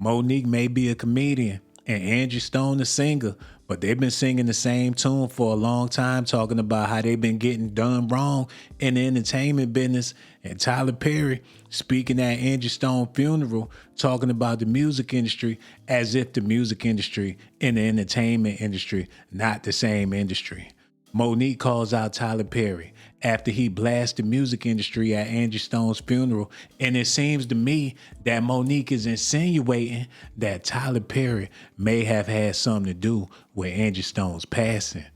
Monique may be a comedian and Angie Stone a singer, but they've been singing the same tune for a long time, talking about how they've been getting done wrong in the entertainment business. And Tyler Perry speaking at Angie Stone's funeral, talking about the music industry as if the music industry and the entertainment industry not the same industry. Monique calls out Tyler Perry after he blasted the music industry at Angie Stone's funeral, and it seems to me that Monique is insinuating that Tyler Perry may have had something to do with Angie Stone's passing.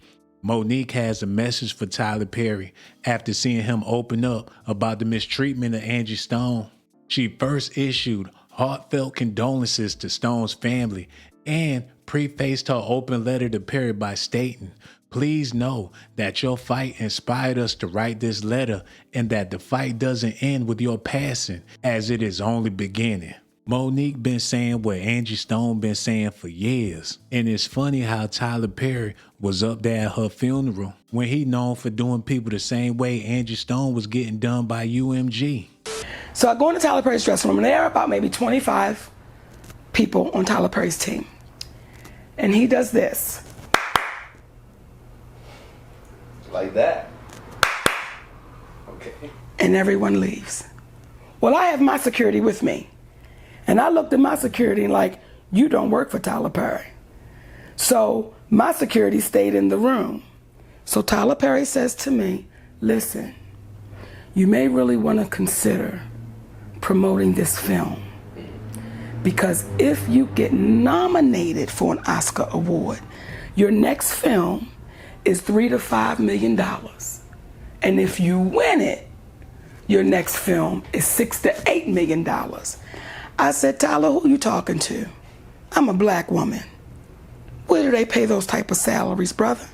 Monique has a message for Tyler Perry after seeing him open up about the mistreatment of Angie Stone. She first issued heartfelt condolences to Stone's family and prefaced her open letter to Perry by stating, "Please know that your fight inspired us to write this letter and that the fight doesn't end with your passing, as it is only beginning." Monique been saying what Angie Stone been saying for years. And it's funny how Tyler Perry was up there at her funeral when he known for doing people the same way Angie Stone was getting done by UMG. So I go into Tyler Perry's dressing room, and there are about maybe 25 people on Tyler Perry's team. And he does this. Like that. Okay. And everyone leaves. Well, I have my security with me. And I looked at my security like, you don't work for Tyler Perry. So my security stayed in the room. So Tyler Perry says to me, listen, you may really want to consider promoting this film. Because if you get nominated for an Oscar award, your next film is $3 to $5 million. And if you win it, your next film is $6 to $8 million. I said, Tyler, who you talking to? I'm a black woman. Where do they pay those type of salaries, brother?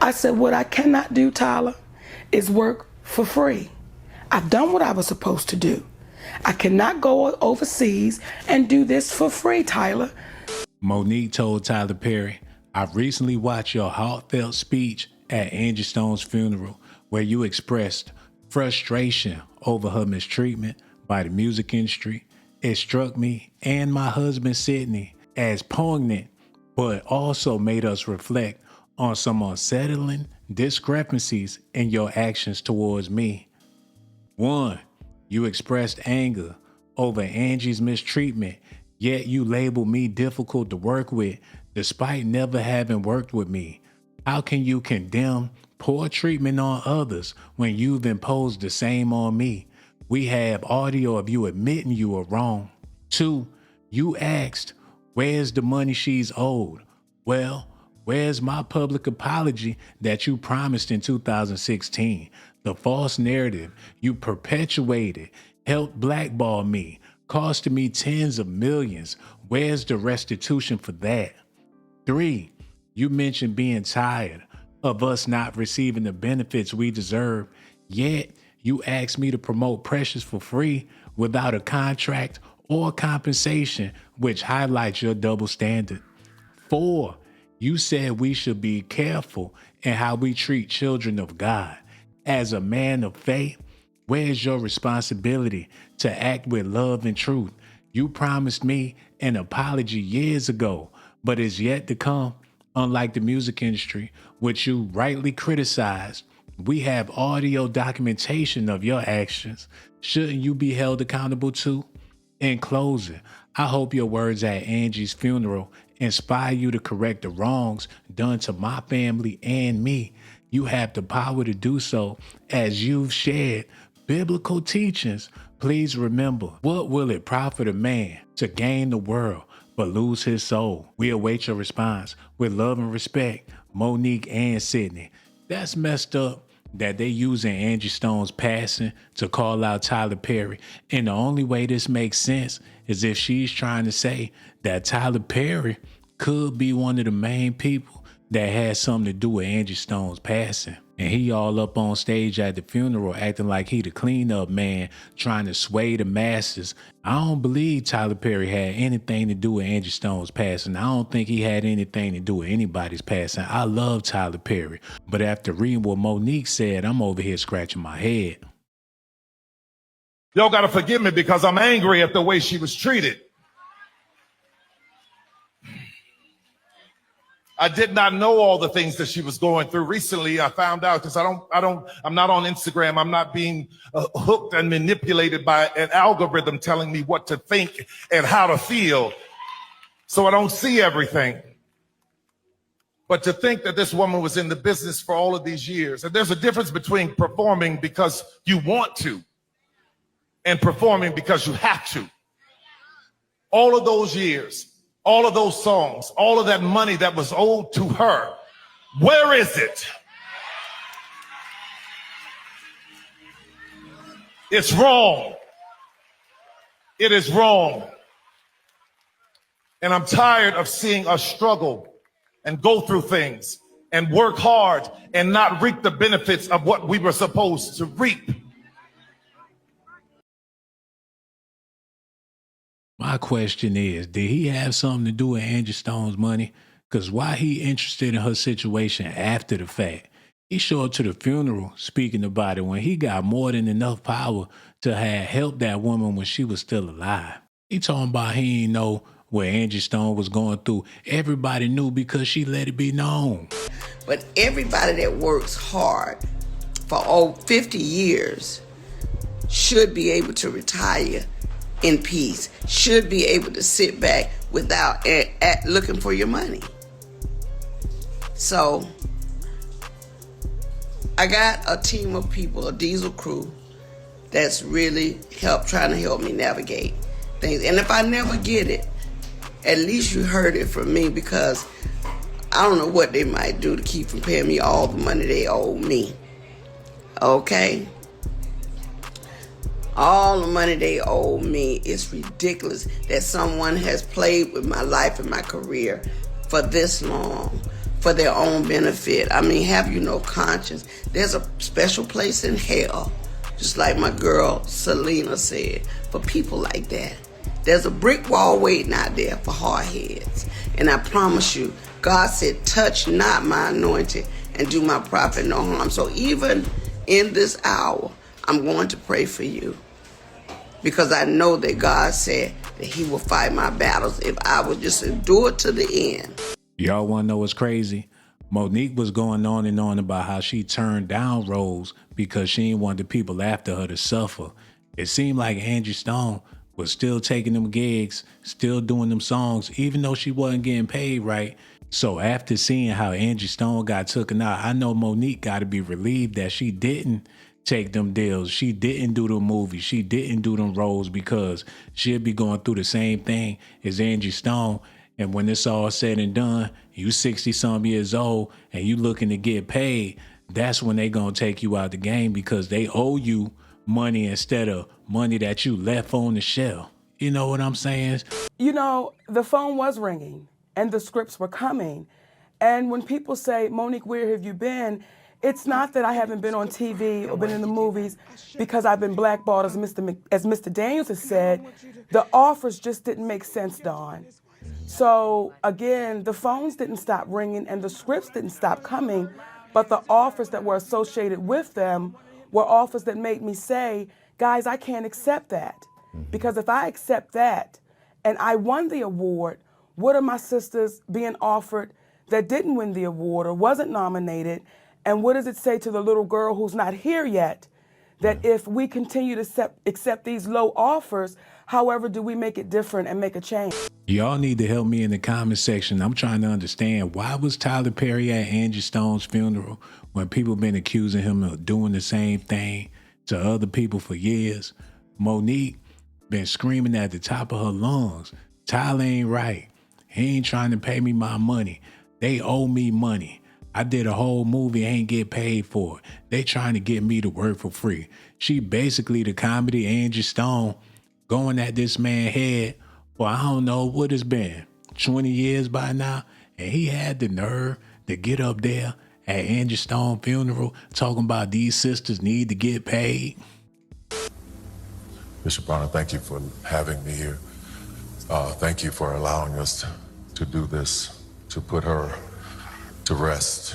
I said, what I cannot do, Tyler, is work for free. I've done what I was supposed to do. I cannot go overseas and do this for free, Tyler. Monique told Tyler Perry, "I've recently watched your heartfelt speech at Angie Stone's funeral where you expressed frustration over her mistreatment by the music industry. It struck me and my husband Sydney as poignant, but also made us reflect on some unsettling discrepancies in your actions towards me. 1. You expressed anger over Angie's mistreatment, yet you labeled me difficult to work with despite never having worked with me. How can you condemn poor treatment on others when you've imposed the same on me? We have audio of you admitting you were wrong. 2, you asked, where's the money she's owed? Well, where's my public apology that you promised in 2016? The false narrative you perpetuated helped blackball me, costing me tens of millions. Where's the restitution for that? 3, you mentioned being tired of us not receiving the benefits we deserve, yet you asked me to promote Precious for free without a contract or compensation, which highlights your double standard. 4, you said we should be careful in how we treat children of God. As a man of faith, where's your responsibility to act with love and truth? You promised me an apology years ago, but it's yet to come. Unlike the music industry, which you rightly criticized, we have audio documentation of your actions. Shouldn't you be held accountable too? In closing, I hope your words at Angie's funeral inspire you to correct the wrongs done to my family and me. You have the power to do so as you've shared biblical teachings. Please remember, what will it profit a man to gain the world but lose his soul? We await your response. With love and respect, Monique and Sydney. That's messed up that they using Angie Stone's passing to call out Tyler Perry. And the only way this makes sense is if she's trying to say that Tyler Perry could be one of the main people that had something to do with Angie Stone's passing. And he all up on stage at the funeral acting like he the cleanup man trying to sway the masses. I don't believe Tyler Perry had anything to do with Angie Stone's passing. I don't think he had anything to do with anybody's passing. I love Tyler Perry. But after reading what Monique said, I'm over here scratching my head. Y'all gotta forgive me because I'm angry at the way she was treated. I did not know all the things that she was going through. Recently, I found out because I'm not on Instagram. I'm not being hooked and manipulated by an algorithm telling me what to think and how to feel. So I don't see everything. But to think that this woman was in the business for all of these years, and there's a difference between performing because you want to and performing because you have to. All of those years, all of those songs, all of that money that was owed to her, where is it? It's wrong. It is wrong. And I'm tired of seeing us struggle and go through things and work hard and not reap the benefits of what we were supposed to reap. My question is, did he have something to do with Angie Stone's money? Because why he interested in her situation after the fact? He showed up to the funeral speaking about it when he got more than enough power to have helped that woman when she was still alive. He talking about he ain't know what Angie Stone was going through. Everybody knew because she let it be known. But everybody that works hard for over 50 years should be able to retire in peace, should be able to sit back without looking for your money. So I got a team of people, a diesel crew, that's really trying to help me navigate things. And if I never get it, at least you heard it from me, because I don't know what they might do to keep from paying me all the money they owe me. Okay? All the money they owe me. It's ridiculous that someone has played with my life and my career for this long, for their own benefit. I mean, have you no conscience? There's a special place in hell, just like my girl Selena said, for people like that. There's a brick wall waiting out there for hard heads. And I promise you, God said, touch not my anointing and do my prophet no harm. So even in this hour, I'm going to pray for you, because I know that God said that he will fight my battles if I would just endure to the end. Y'all want to know what's crazy? Monique was going on and on about how she turned down roles because she didn't want the people after her to suffer. It seemed like Angie Stone was still taking them gigs, still doing them songs, even though she wasn't getting paid right. So after seeing how Angie Stone got taken out, I know Monique got to be relieved that she didn't take them deals. She didn't do the movies. She didn't do them roles, because she'll be going through the same thing as Angie Stone. And when it's all said and done, you 60-some years old and you looking to get paid, that's when they gonna take you out the game, because they owe you money instead of money that you left on the shelf. You know what I'm saying? You know, the phone was ringing and the scripts were coming. And when people say, Monique, where have you been? It's not that I haven't been on TV or been in the movies because I've been blackballed, as Mr. Daniels has said. The offers just didn't make sense, Dawn. So again, the phones didn't stop ringing and the scripts didn't stop coming, but the offers that were associated with them were offers that made me say, guys, I can't accept that. Because if I accept that and I won the award, what are my sisters being offered that didn't win the award or wasn't nominated? And what does it say to the little girl who's not here yet, that if we continue to accept these low offers, however do we make it different and make a change? Y'all need to help me in the comment section. I'm trying to understand, why was Tyler Perry at Angie Stone's funeral when people been accusing him of doing the same thing to other people for years? Monique been screaming at the top of her lungs, Tyler ain't right. He ain't trying to pay me my money. They owe me money. I did a whole movie, ain't get paid for it. They trying to get me to work for free. She basically the comedy Angie Stone going at this man's head for I don't know what it's been, 20 years by now. And he had the nerve to get up there at Angie Stone funeral talking about these sisters need to get paid. Bishop Bronner, thank you for having me here. Thank you for allowing us to do this, to put her to rest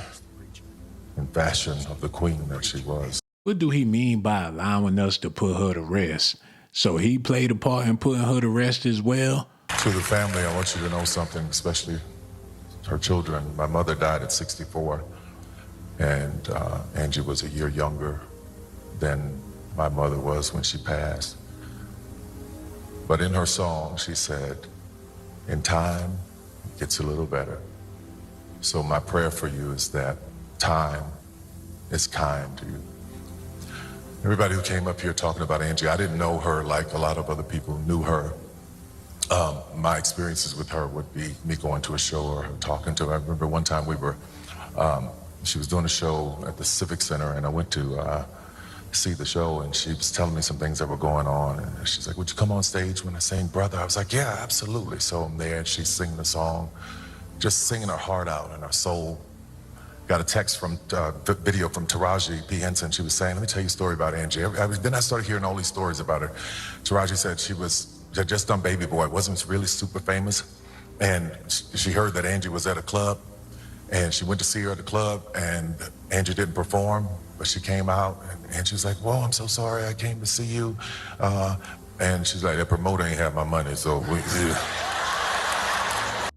in fashion of the queen that she was. What do he mean by allowing us to put her to rest? So he played a part in putting her to rest as well? To the family, I want you to know something, especially her children. My mother died at 64, and Angie was a year younger than my mother was when she passed. But in her song, she said, in time, it gets a little better. So my prayer for you is that time is kind to you. Everybody who came up here talking about Angie, I didn't know her like a lot of other people knew her. My experiences with her would be me going to a show or her talking to her. I remember one time she was doing a show at the Civic Center, and I went to see the show, and she was telling me some things that were going on, and she's like, would you come on stage when I sing Brother? I was like, yeah, absolutely. So I'm there, and she's singing the song, just singing her heart out and her soul. Got a text from video from Taraji P. Henson. She was saying, let me tell you a story about Angie. Then I started hearing all these stories about her. Taraji said she had just done Baby Boy, wasn't really super famous, and she heard that Angie was at a club, and she went to see her at the club, and Angie didn't perform, but she came out, and she was like, whoa, I'm so sorry, I came to see you. And she's like, that promoter ain't have my money, so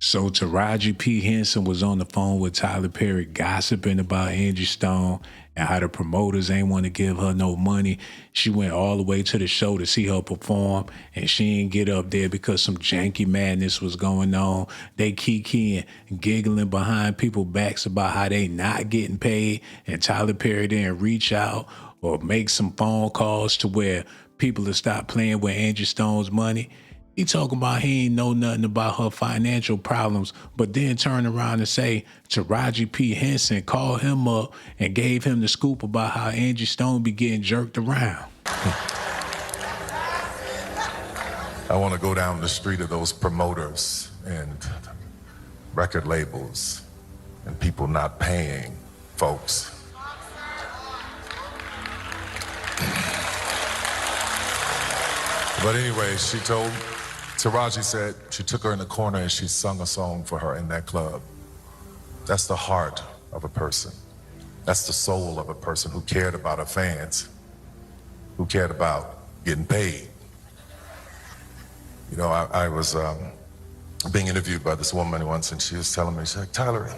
So Taraji P. Henson was on the phone with Tyler Perry gossiping about Angie Stone and how the promoters ain't want to give her no money. She went all the way to the show to see her perform, and she didn't get up there because some janky madness was going on. They kikiing, giggling behind people's backs about how they not getting paid, and Tyler Perry didn't reach out or make some phone calls to where people to stop playing with Angie Stone's money. He talking about he ain't know nothing about her financial problems, but then turn around and say Taraji P. Henson called him up and gave him the scoop about how Angie Stone be getting jerked around. I want to go down the street of those promoters and record labels and people not paying folks. But anyway, Taraji said she took her in the corner and she sung a song for her in that club. That's the heart of a person. That's the soul of a person who cared about her fans, who cared about getting paid. You know, I was being interviewed by this woman once, and she was telling me, she's like, Tyler,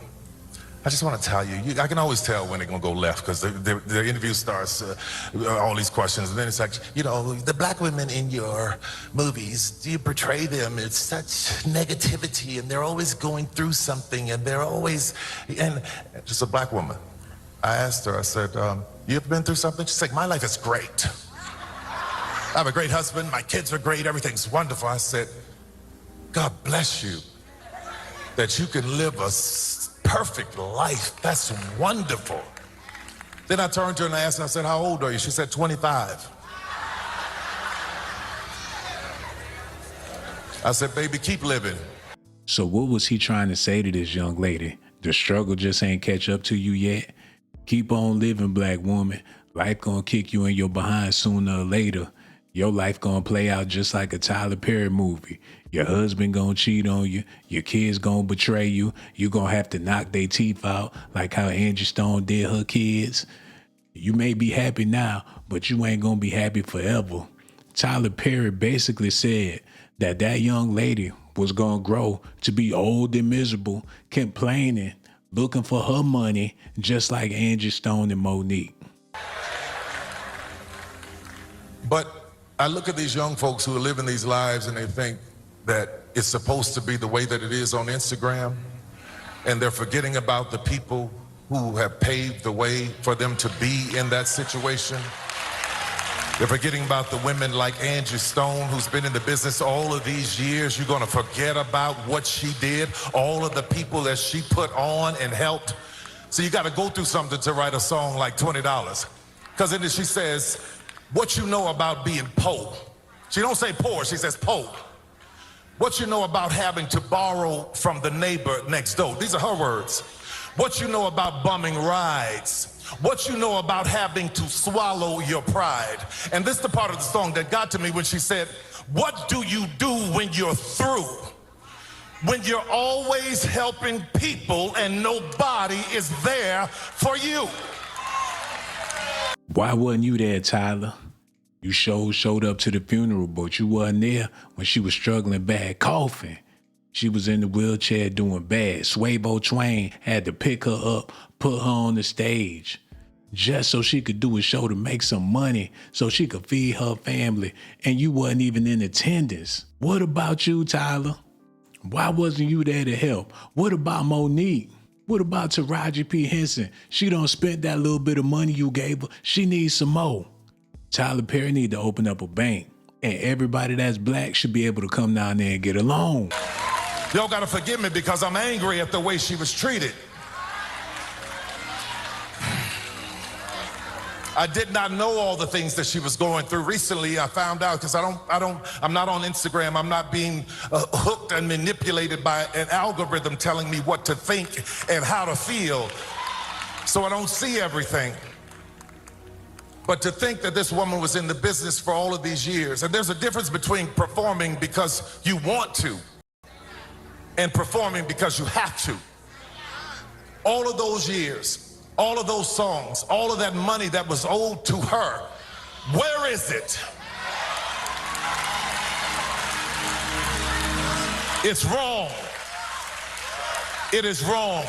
I just want to tell you, I can always tell when they're going to go left because the interview starts, all these questions, and then it's like, you know, the black women in your movies, do you portray them? It's such negativity, and they're always going through something, and they're always, and just a black woman. I asked her, I said, you ever been through something? She's like, my life is great. I have a great husband, my kids are great, everything's wonderful. I said, God bless you that you can live a perfect life. That's wonderful. Then I turned to her and I asked her, I said, how old are you? She said, 25. I said, baby, keep living. So what was he trying to say to this young lady? The struggle just ain't catch up to you yet? Keep on living, black woman. Life gonna kick you in your behind sooner or later. Your life gonna play out just like a Tyler Perry movie. Your husband gonna cheat on you. Your kids gonna betray you. You gonna have to knock their teeth out like how Angie Stone did her kids. You may be happy now, but you ain't gonna be happy forever. Tyler Perry basically said that young lady was gonna grow to be old and miserable, complaining, looking for her money, just like Angie Stone and Monique. But I look at these young folks who are living these lives and they think that it's supposed to be the way that it is on Instagram, and they're forgetting about the people who have paved the way for them to be in that situation. They're forgetting about the women like Angie Stone, who's been in the business all of these years. You're gonna forget about what she did, all of the people that she put on and helped. So you gotta go through something to write a song like $20. Because in it she says, what you know about being poor. She don't say poor, she says poor. What you know about having to borrow from the neighbor next door. These are her words. What you know about bumming rides. What you know about having to swallow your pride. And this is the part of the song that got to me when she said, what do you do when you're through? When you're always helping people and nobody is there for you. Why wasn't you there, Tyler? You showed up to the funeral, but you wasn't there when she was struggling bad coughing. She was in the wheelchair doing bad. Swaybo Twain had to pick her up, put her on the stage, just so she could do a show to make some money so she could feed her family, and you wasn't even in attendance. What about you, Tyler? Why wasn't you there to help? What about Monique? What about Taraji P. Henson? She done spent that little bit of money you gave her. She needs some more. Tyler Perry need to open up a bank, and everybody that's black should be able to come down there and get a loan. Y'all gotta forgive me because I'm angry at the way she was treated. I did not know all the things that she was going through. Recently, I found out because I'm not on Instagram. I'm not being hooked and manipulated by an algorithm telling me what to think and how to feel. So I don't see everything. But to think that this woman was in the business for all of these years, and there's a difference between performing because you want to and performing because you have to. All of those years, all of those songs, all of that money that was owed to her, where is it? It's wrong. It is wrong.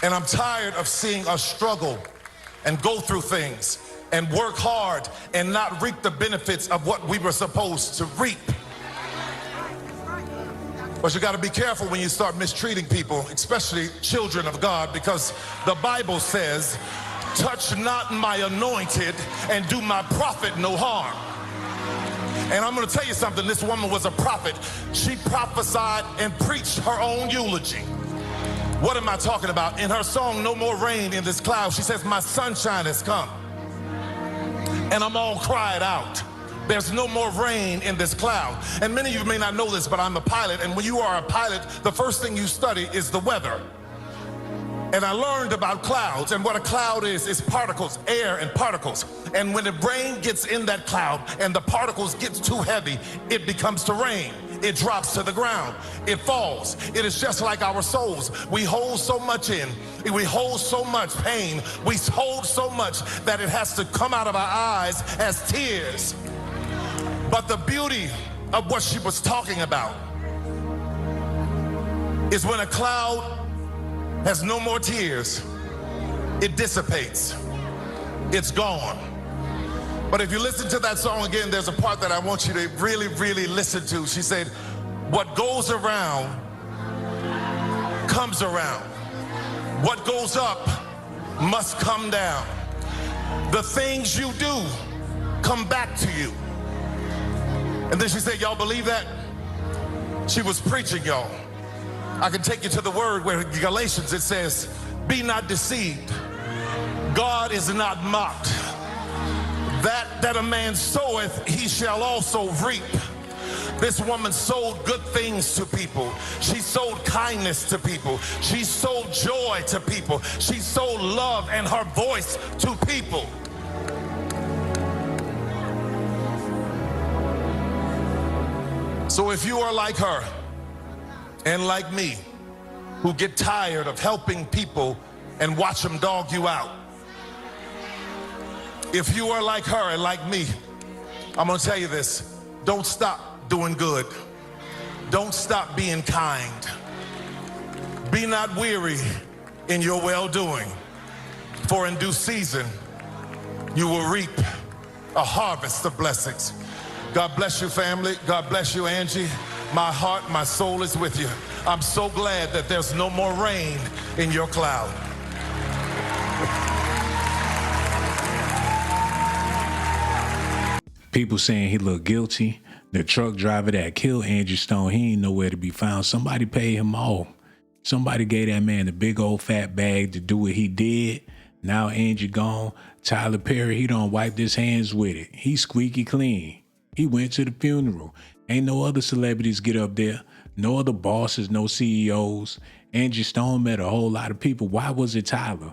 And I'm tired of seeing us struggle and go through things and work hard and not reap the benefits of what we were supposed to reap. But you got to be careful when you start mistreating people, especially children of God, because the Bible says, touch not my anointed and do my prophet no harm. And I'm going to tell you something. This woman was a prophet. She prophesied and preached her own eulogy. What am I talking about? In her song, No More Rain in This Cloud, she says, my sunshine has come. And I'm all cried out. There's no more rain in this cloud. And many of you may not know this, but I'm a pilot. And when you are a pilot, the first thing you study is the weather. And I learned about clouds, and what a cloud is particles, air and particles. And when the rain gets in that cloud and the particles get too heavy, it becomes to rain. It drops to the ground. It falls. It is just like our souls. We hold so much in. We hold so much pain. We hold so much that it has to come out of our eyes as tears. But the beauty of what she was talking about is when a cloud has no more tears, it dissipates. It's gone. But if you listen to that song again, there's a part that I want you to really, really listen to. She said, what goes around comes around. What goes up must come down. The things you do come back to you. And then she said, y'all believe that? She was preaching, y'all. I can take you to the word where in Galatians it says, be not deceived. God is not mocked. That a man soweth, he shall also reap. This woman sowed good things to people. She sowed kindness to people. She sowed joy to people. She sowed love and her voice to people. So if you are like her and like me, who get tired of helping people and watch them dog you out, if you are like her and like me, I'm gonna tell you this, don't stop doing good. Don't stop being kind. Be not weary in your well-doing, for in due season you will reap a harvest of blessings. God bless you, family. God bless you, Angie. My heart, my soul is with you. I'm so glad that there's no more rain in your cloud. People saying he looked guilty. The truck driver that killed Angie Stone, he ain't nowhere to be found. Somebody paid him off. Somebody gave that man a big old fat bag to do what he did. Now Angie gone. Tyler Perry, he done wiped his hands with it. He squeaky clean. He went to the funeral. Ain't no other celebrities get up there. No other bosses, no CEOs. Angie Stone met a whole lot of people. Why was it Tyler?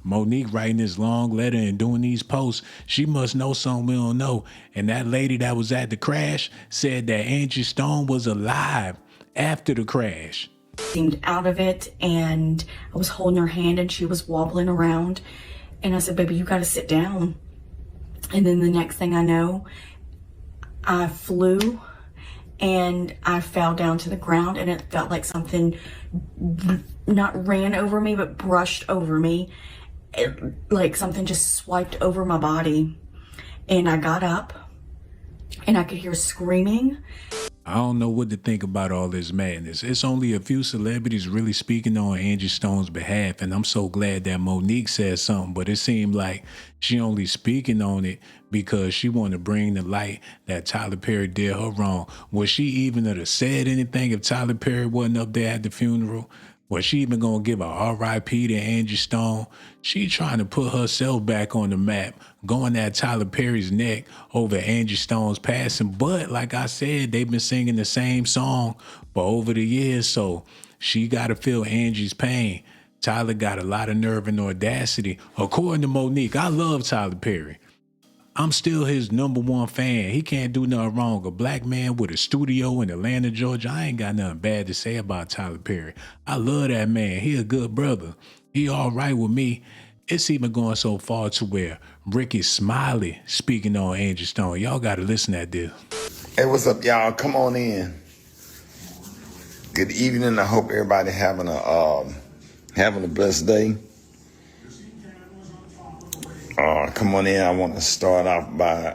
Monique writing this long letter and doing these posts, she must know something we don't know. And that lady that was at the crash said that Angie Stone was alive after the crash. Seemed out of it, and I was holding her hand and she was wobbling around. And I said, baby, you gotta sit down. And then the next thing I know, I flew and I fell down to the ground, and it felt like something not ran over me, but brushed over me. Like something just swiped over my body. And I got up, and I could hear screaming. I don't know what to think about all this madness. It's only a few celebrities really speaking on Angie Stone's behalf, and I'm so glad that Monique said something, but it seemed like she only speaking on it because she wanted to bring to light that Tyler Perry did her wrong. Was she even have said anything if Tyler Perry wasn't up there at the funeral? Was she even gonna give a R.I.P. to Angie Stone? She trying to put herself back on the map, going at Tyler Perry's neck over Angie Stone's passing. But like I said, they've been singing the same song for over the years, so she gotta feel Angie's pain. Tyler got a lot of nerve and audacity. According to Monique, I love Tyler Perry. I'm still his #1 fan. He can't do nothing wrong. A black man with a studio in Atlanta, Georgia. I ain't got nothing bad to say about Tyler Perry. I love that man. He a good brother. He all right with me. It's even going so far to where Ricky Smiley speaking on Angie Stone. Y'all got to listen at this. Hey, what's up, y'all? Come on in. Good evening. I hope everybody having a blessed day. Come on in. I want to start off by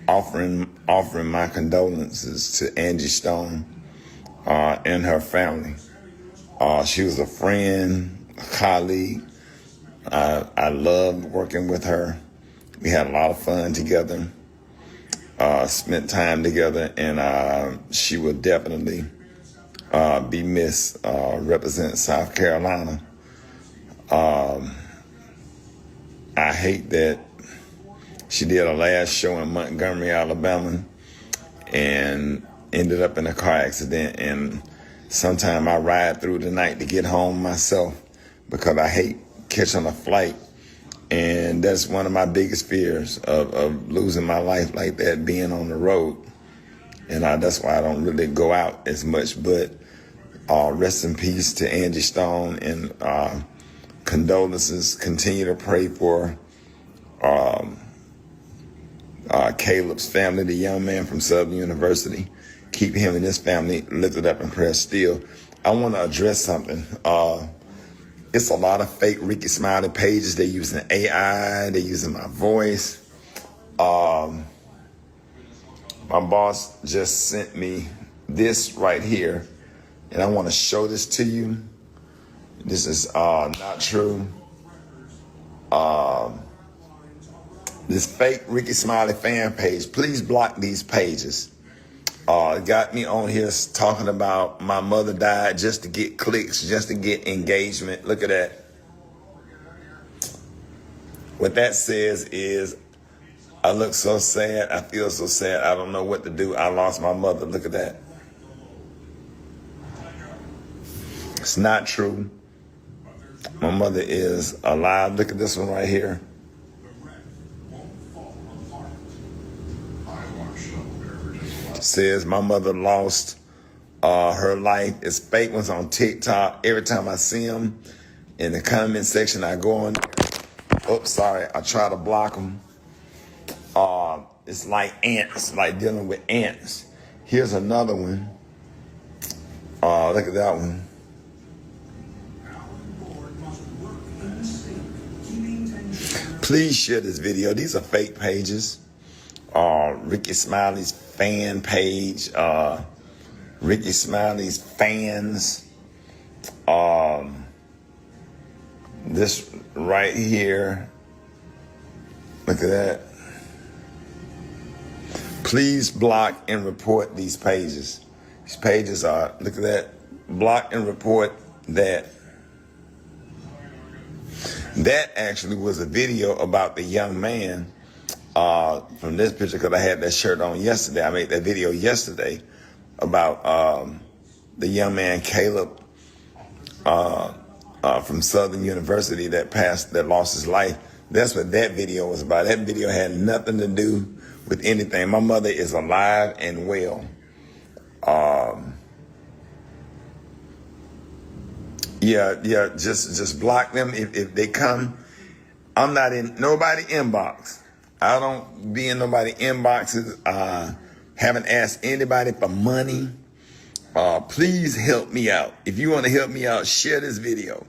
offering my condolences to Angie Stone and her family. She was a friend, a colleague. I loved working with her. We had a lot of fun together, spent time together, and she will definitely be missed. Represent South Carolina. I hate that she did a last show in Montgomery, Alabama, and ended up in a car accident. And sometime I ride through the night to get home myself because I hate catching a flight. And that's one of my biggest fears of losing my life like that, being on the road. And that's why I don't really go out as much. But rest in peace to Angie Stone, and condolences. Continue to pray for Caleb's family, the young man from Southern University. Keep him and his family lifted up in prayer still. I want to address something. It's a lot of fake Ricky Smiley pages. They're using AI. They're using my voice. My boss just sent me this right here, and I want to show this to you. This is not true. This fake Ricky Smiley fan page, please block these pages. It got me on here talking about my mother died just to get clicks, just to get engagement. Look at that. What that says is, I look so sad, I feel so sad, I don't know what to do, I lost my mother. Look at that. It's not true. My mother is alive. Look at this one right here. It says my mother lost her life. It's fake ones on TikTok. Every time I see them in the comment section, I go on. Oops, sorry. I try to block them. It's like ants, like dealing with ants. Here's another one. Look at that one. Please share this video. These are fake pages. Ricky Smiley's fan page. Ricky Smiley's fans. This right here. Look at that. Please block and report these pages. These pages are, look at that. Block and report that. That actually was a video about the young man from this picture, because I had that shirt on yesterday. I made that video yesterday about the young man Caleb from Southern University that lost his life. That's what that video was about. That video had nothing to do with anything. My mother is alive and well. Just block them if they come. I'm not in nobody inbox. I don't be in nobody inboxes. Haven't asked anybody for money. Please help me out. If you want to help me out, share this video.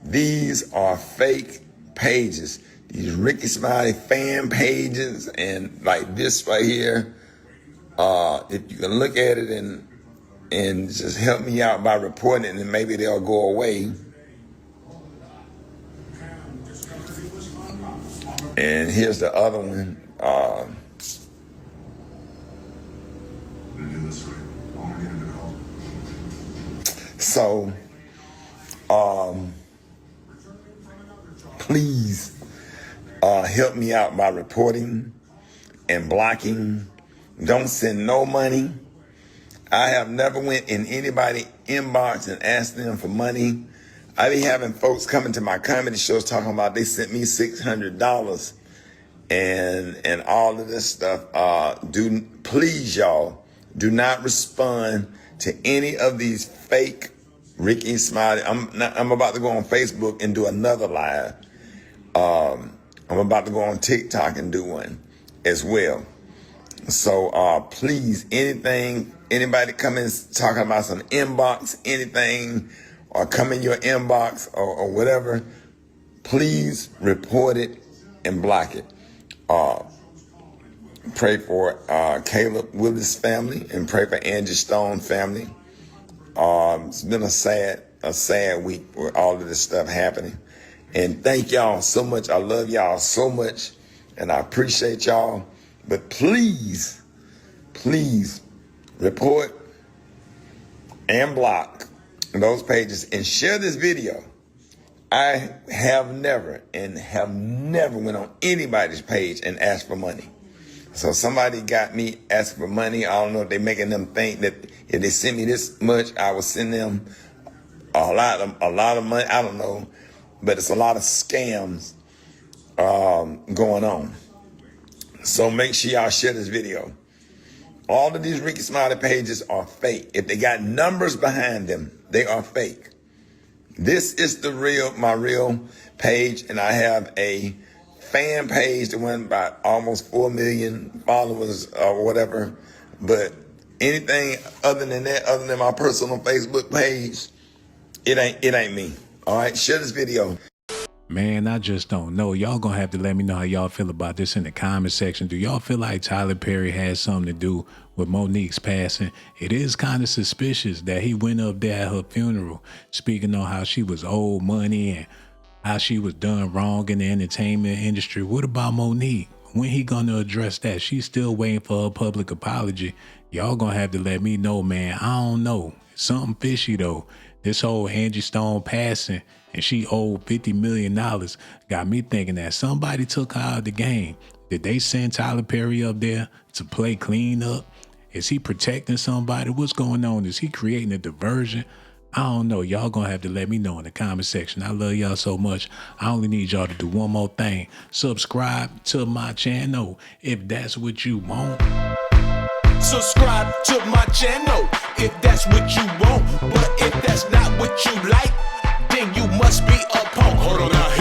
These are fake pages. These Ricky Smiley fan pages, and like this right here. If you can look at it and just help me out by reporting it, and maybe they'll go away. And here's the other one. So, please help me out by reporting and blocking. Don't send no money. I have never went in anybody's inbox and asked them for money. I be having folks coming to my comedy shows talking about they sent me $600 and all of this stuff. Please, y'all, do not respond to any of these fake Ricky Smiley. I'm about to go on Facebook and do another live. I'm about to go on TikTok and do one as well. So please, anybody come in talking about some inbox, anything, or come in your inbox or whatever, please report it and block it. Pray for Caleb Willis family and pray for Angie Stone family. It's been a sad week with all of this stuff happening. And thank y'all so much. I love y'all so much, and I appreciate y'all. But please, please report and block those pages and share this video. I have never went on anybody's page and asked for money. So somebody got me asking for money. I don't know if they're making them think that if they send me this much, I will send them a lot of money. I don't know, but it's a lot of scams going on. So make sure y'all share this video. All of these Ricky Smiley pages are fake. If they got numbers behind them, they are fake. This is my real page, and I have a fan page that went by almost 4 million followers or whatever. But anything other than that, other than my personal Facebook page, it ain't me. All right, share this video. Man, I just don't know. Y'all gonna have to let me know how y'all feel about this in the comment section. Do y'all feel like Tyler Perry has something to do with Monique's passing? It is kind of suspicious that he went up there at her funeral speaking on how she was owed money and how she was done wrong in the entertainment industry. What about Monique? When he gonna address that? She's still waiting for her public apology. Y'all gonna have to let me know, man. I don't know. Something fishy though. This whole Angie Stone passing and she owed $50 million got me thinking that somebody took her out of the game. Did they send Tyler Perry up there to play clean up? Is he protecting somebody? What's going on? Is he creating a diversion? I don't know. Y'all gonna have to let me know in the comment section. I love y'all so much. I only need y'all to do one more thing. Subscribe to my channel if that's what you want. Subscribe to my channel if that's what you want. But if that's not what you like, then you must be a punk. Hold on now.